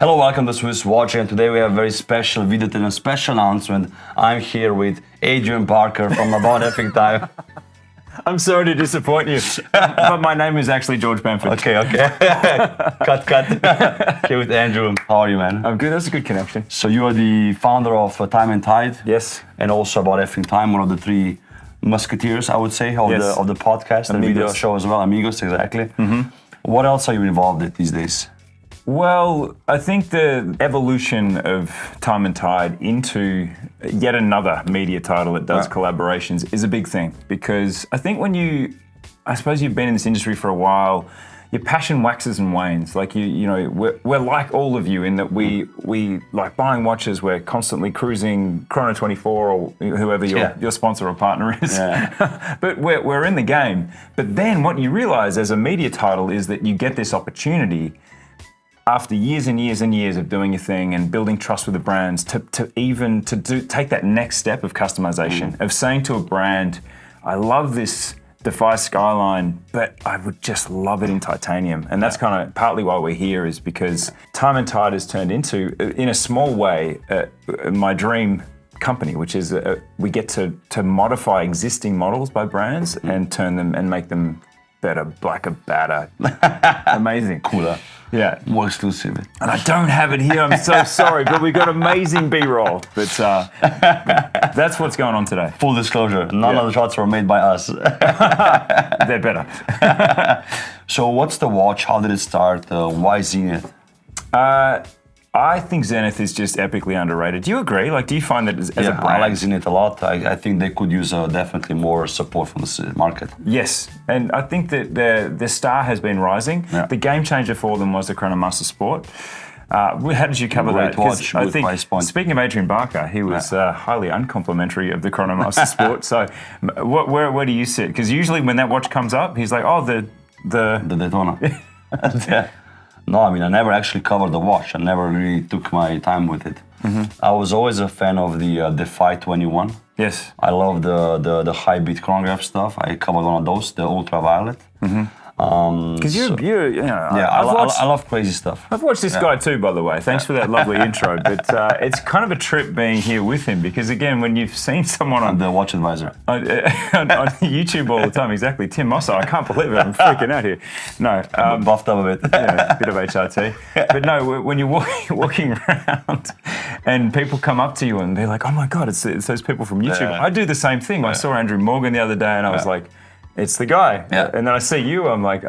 Hello, welcome to Swiss Watch, and today we have a very special video and a special announcement. I'm here with Adrian Parker from About DEFY Time. I'm sorry to disappoint you, but my name is actually George Bamford. Okay. cut. Here with Andrew. How are you, man? I'm good, that's a good connection. So you are the founder of Time+Tide. Yes. And also About DEFY Time, one of the three musketeers, I would say, of the podcast and video show as well. Amigos, exactly. Mm-hmm. What else are you involved in these days? Well, I think the evolution of Time+Tide into yet another media title that does collaborations is a big thing, because I think I suppose you've been in this industry for a while, your passion waxes and wanes. Like we're like all of you in that we like buying watches. We're constantly cruising Chrono 24 or whoever your sponsor or partner is. Yeah. But we're in the game. But then what you realize as a media title is that you get this opportunity after years and years and years of doing your thing and building trust with the brands to take that next step of customization, of saying to a brand, I love this DEFY Skyline, but I would just love it in titanium. And that's kind of partly why we're here, is because Time+Tide has turned into, in a small way, my dream company, which is we get to modify existing models by brands and turn them and make them better, blacker, badder, amazing. Cooler. Yeah. More exclusive. And I don't have it here, I'm so sorry, but we've got amazing B-roll. But that's what's going on today. Full disclosure, none of the shots were made by us. They're better. So what's the watch? How did it start? Why Zenith? I think Zenith is just epically underrated. Do you agree? Like, do you find that as a brand? I like Zenith a lot. I think they could use definitely more support from the market. Yes, and I think that the star has been rising. Yeah. The game changer for them was the Chronomaster Sport. How did you cover that? Watch, I think, price point. Speaking of Adrian Barker, he was highly uncomplimentary of the Chronomaster Sport. So where do you sit? Because usually when that watch comes up, he's like, oh, the Daytona. Yeah. No, I mean, I never actually covered the watch. I never really took my time with it. Mm-hmm. I was always a fan of the DEFY 21. Yes. I love the high beat chronograph stuff. I covered one of those, the ultraviolet. Mm-hmm. Because I love crazy stuff. I've watched this guy too, by the way. Thanks for that lovely intro. But it's kind of a trip being here with him, because again, when you've seen someone on the watch advisor on YouTube all the time, exactly, Tim Mosso, I can't believe it. I'm freaking out here. No, buffed up a bit. Yeah, a bit of HRT. But no, when you're walking around and people come up to you and they're like, "Oh my God, it's those people from YouTube." I do the same thing. I saw Andrew Morgan the other day, and I was like, it's the guy. Yeah. And then I see you, I'm like,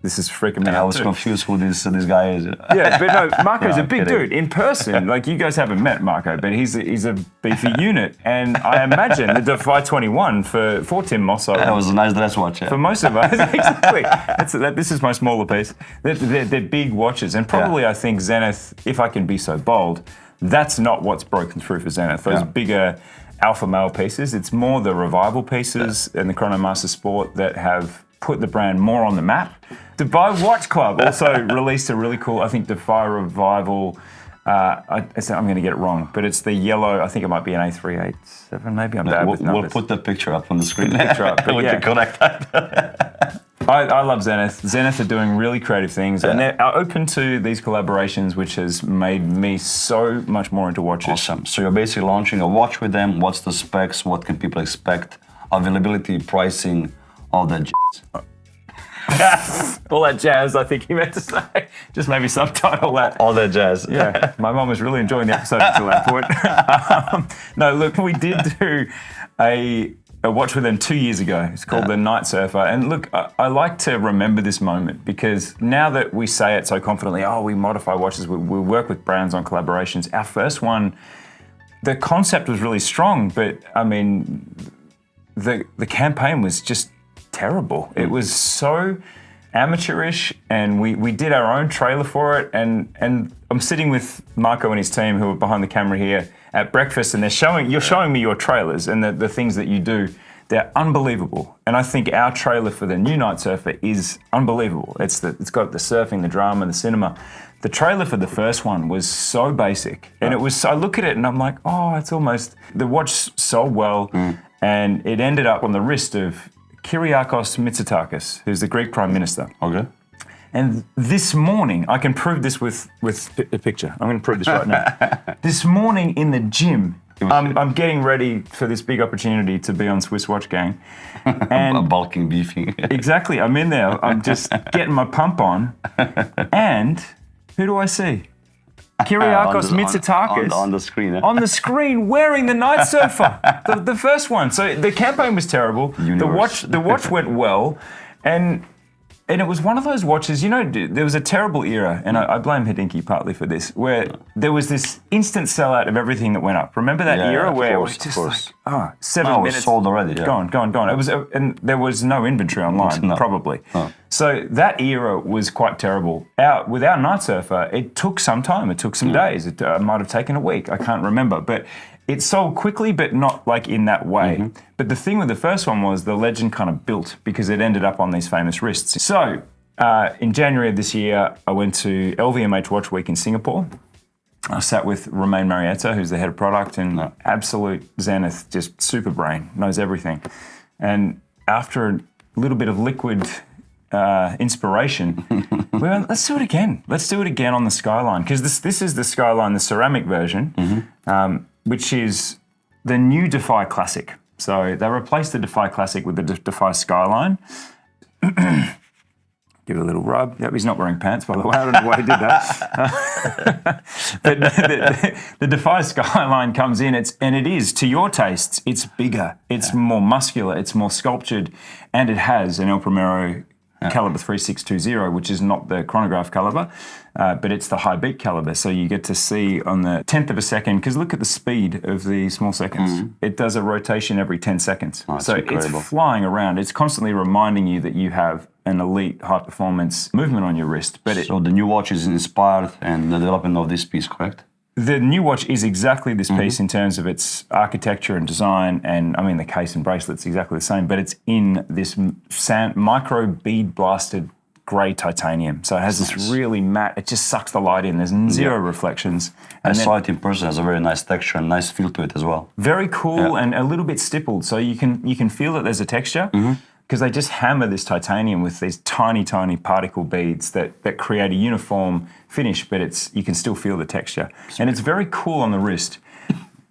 this is freaking me out. I was confused who this guy is. Yeah, but no, Marco's a big dude in person. Like, you guys haven't met Marco, but he's a beefy unit. And I imagine the DEFY 21 for Tim Mosso. That was a nice dress watch. Yeah. For most of us, exactly. This is my smaller piece. They're big watches. And probably I think Zenith, if I can be so bold, that's not what's broken through for Zenith. Those bigger alpha male pieces. It's more the revival pieces and the Chronomaster Sport that have put the brand more on the map. Dubai Watch Club also released a really cool, I think, DEFY Revival. I'm going to get it wrong, but it's the yellow. I think it might be an A387. Maybe I'm bad with numbers. We'll put the picture up on the screen. Put the picture up. With the correct I love Zenith. Zenith are doing really creative things, and they're open to these collaborations, which has made me so much more into watches. Awesome. So you're basically launching a watch with them. What's the specs? What can people expect? Availability, pricing, all that jazz. All that jazz, I think he meant to say. Just maybe subtitle that. All that jazz. Yeah, my mom was really enjoying the episode until that point. No, look, we did do a watch with them 2 years ago. It's called the Night Surfer. And look, I like to remember this moment, because now that we say it so confidently, we modify watches, we work with brands on collaborations. Our first one, the concept was really strong, but I mean, the campaign was just terrible. It was so amateurish, and we did our own trailer for it, and I'm sitting with Marco and his team, who are behind the camera here, at breakfast, and you're showing me your trailers and the things that you do. They're unbelievable. And I think our trailer for the new Night Surfer is unbelievable. It's got the surfing, the drama, the cinema. The trailer for the first one was so basic, and I look at it and I'm like, it's almost, the watch sold well, and it ended up on the wrist of Kyriakos Mitsotakis, who's the Greek Prime Minister. Okay. And this morning, I can prove this with a picture. I'm going to prove this right now. This morning in the gym, I'm getting ready for this big opportunity to be on Swiss Watch Gang. And bulking, beefing. Exactly. I'm in there. I'm just getting my pump on. And who do I see? Kyriakos Mitsotakis on the screen. On the screen wearing the Night Surfer, the first one. So the campaign was terrible. The watch went well. And it was one of those watches, you know, there was a terrible era, and I blame Hodinkee partly for this, where there was this instant sellout of everything that went up. Remember that era where it was just like, 7 minutes. It was sold already. Yeah. Gone. It was, and there was no inventory online, probably. No. So that era was quite terrible. With our Night Surfer, it took some time. It took some days. It might have taken a week. I can't remember. But it sold quickly, but not like in that way. Mm-hmm. But the thing with the first one was the legend kind of built because it ended up on these famous wrists. So in January of this year, I went to LVMH Watch Week in Singapore. I sat with Romain Marietta, who's the head of product, and absolute Zenith, just super brain, knows everything. And after a little bit of liquid inspiration, we went, let's do it again. Let's do it again on the Skyline. Because this is the Skyline, the ceramic version, which is the new DEFY Classic. So they replaced the DEFY Classic with the DEFY Skyline. Give it a little rub. Yep, he's not wearing pants, by the way. I don't know why he did that. But the DEFY Skyline comes in, and it is, to your tastes, it's bigger, it's more muscular, it's more sculptured, and it has an El Primero caliber 3620, which is not the chronograph caliber, but it's the high beat caliber. So you get to see on the 10th of a second, because look at the speed of the small seconds. It does a rotation every 10 seconds. So incredible. It's flying around. It's constantly reminding you that you have an elite high performance movement on your wrist. So the new watch is inspired and the development of this piece, correct? The new watch is exactly this piece in terms of its architecture and design, and I mean the case and bracelet's exactly the same, but it's in this micro bead blasted grey titanium. So it has this really matte, it just sucks the light in, there's zero reflections. I saw it in person, it has a very nice texture and nice feel to it as well. Very cool and a little bit stippled, so you can feel that there's a texture. Because they just hammer this titanium with these tiny, tiny particle beads that create a uniform finish, but you can still feel the texture. And it's very cool on the wrist.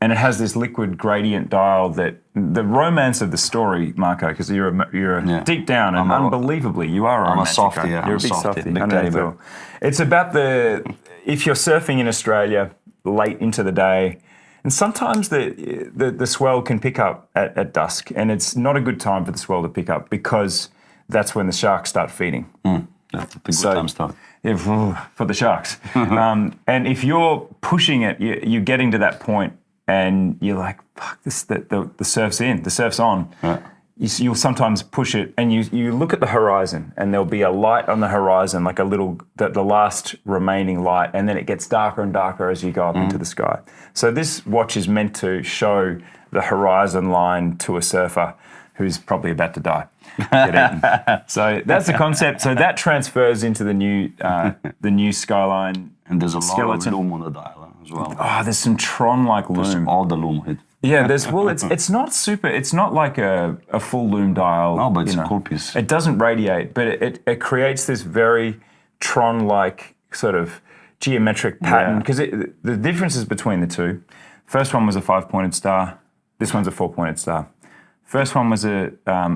And it has this liquid gradient dial that the romance of the story, Marco, because you're deep down and unbelievably, you are a romantic. I'm a softie, You're a big softie. Big daddy. It's about if you're surfing in Australia late into the day, and sometimes the swell can pick up at dusk, and it's not a good time for the swell to pick up because that's when the sharks start feeding. That's a good time start. Yeah, for the sharks. And if you're pushing it, you're getting to that point, and you're like, fuck, the surf's in, the surf's on. You'll sometimes push it, and you look at the horizon, and there'll be a light on the horizon, like the last remaining light, and then it gets darker and darker as you go up into the sky. So this watch is meant to show the horizon line to a surfer who's probably about to die, get eaten. So that's the concept. So that transfers into the new Skyline. And there's a lot of loom on the dial as well. Oh, there's some Tron-like loom. There's all the loom hit. Yeah, it's not super. It's not like a full loom dial. No, but it's a cool piece. It doesn't radiate, but it creates this very Tron-like sort of geometric pattern. Because the differences between the two. First one was a 5-pointed star. This one's a 4-pointed star. First one was a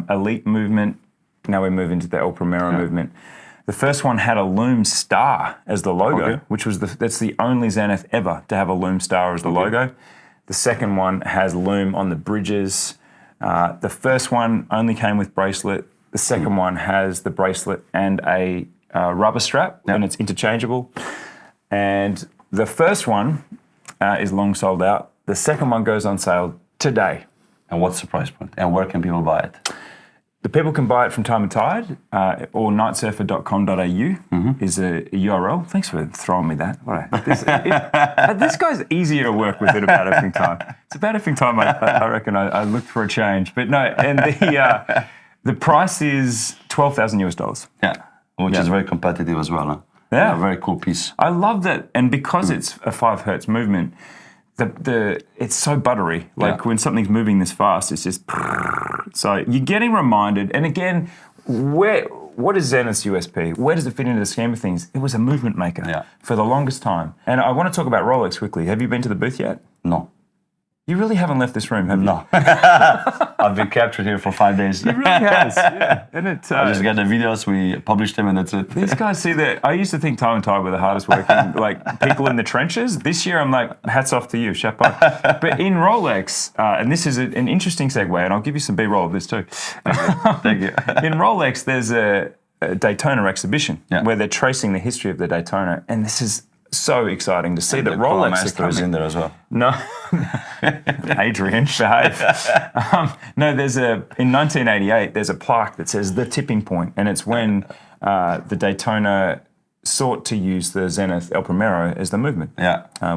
elite movement. Now we move into the El Primero movement. The first one had a loom star as the logo, which was that's the only Zenith ever to have a loom star as the logo. The second one has loom on the bridges. The first one only came with bracelet. The second one has the bracelet and a rubber strap, and it's interchangeable. And the first one is long sold out. The second one goes on sale today. And what's the price point? And where can people buy it? The people can buy it from Time+Tide or nightsurfer.com.au is a URL. Thanks for throwing me that. This guy's easier to work with at About Effing Time. It's About Effing Time, I reckon I looked for a change. But no, and the price is $12,000 US. Yeah, which is very competitive as well. Huh? Yeah. A very cool piece. I love that. And because it's a 5 hertz movement, it's so buttery. Like when something's moving this fast, it's just so you're getting reminded. And again, what is Zenith's USP? Where does it fit into the scheme of things? It was a movement maker for the longest time. And I want to talk about Rolex quickly. Have you been to the booth yet? No. You really haven't left this room, have you? No. I've been captured here for 5 days. It really has, yeah. And it, I just got the videos, we published them, and that's it. These guys see that. I used to think Time+Tide were the hardest working, like, people in the trenches. This year, I'm like, hats off to you, chapeau. But in Rolex, and this is an interesting segue, and I'll give you some B-roll of this too. Thank you. In Rolex, there's a Daytona exhibition where they're tracing the history of the Daytona, and this is so exciting to see that Rolex is in there as well. No, Adrian, behave. No, in 1988, there's a plaque that says the tipping point, and it's when the Daytona sought to use the Zenith El Primero as the movement,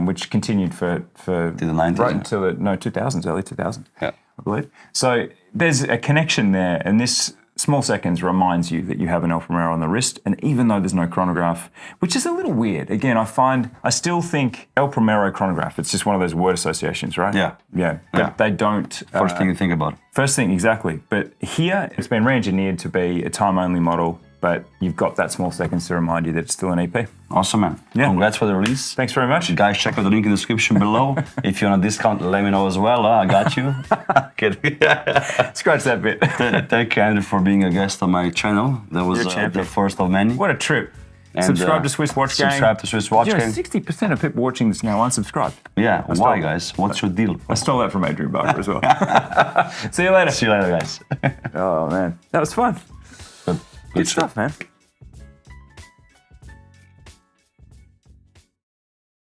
which continued for the 90s, right until the 2000s, early 2000s, I believe. So there's a connection there, and this small seconds reminds you that you have an El Primero on the wrist, and even though there's no chronograph, which is a little weird. Again, I still think El Primero chronograph, it's just one of those word associations, right? Yeah. But they don't... First thing you think about. First thing, exactly. But here, it's been re-engineered to be a time-only model, but you've got that small seconds to remind you that it's still an EP. Awesome, man. Yeah. Congrats for the release. Thanks very much. Guys, check out the link in the description below. If you want a discount, let me know as well. I got you. Scratch that bit. Thank you, Andrew, for being a guest on my channel. That was the first of many. What a trip. And, subscribe to Swiss Watch Gang. Subscribe to Swiss Watch Gang. 60% of people watching this now unsubscribe. Yeah, why, guys? What's your deal? I stole that from Adrian Barker as well. See you later. See you later, guys. Oh, man. That was fun. Good stuff, man.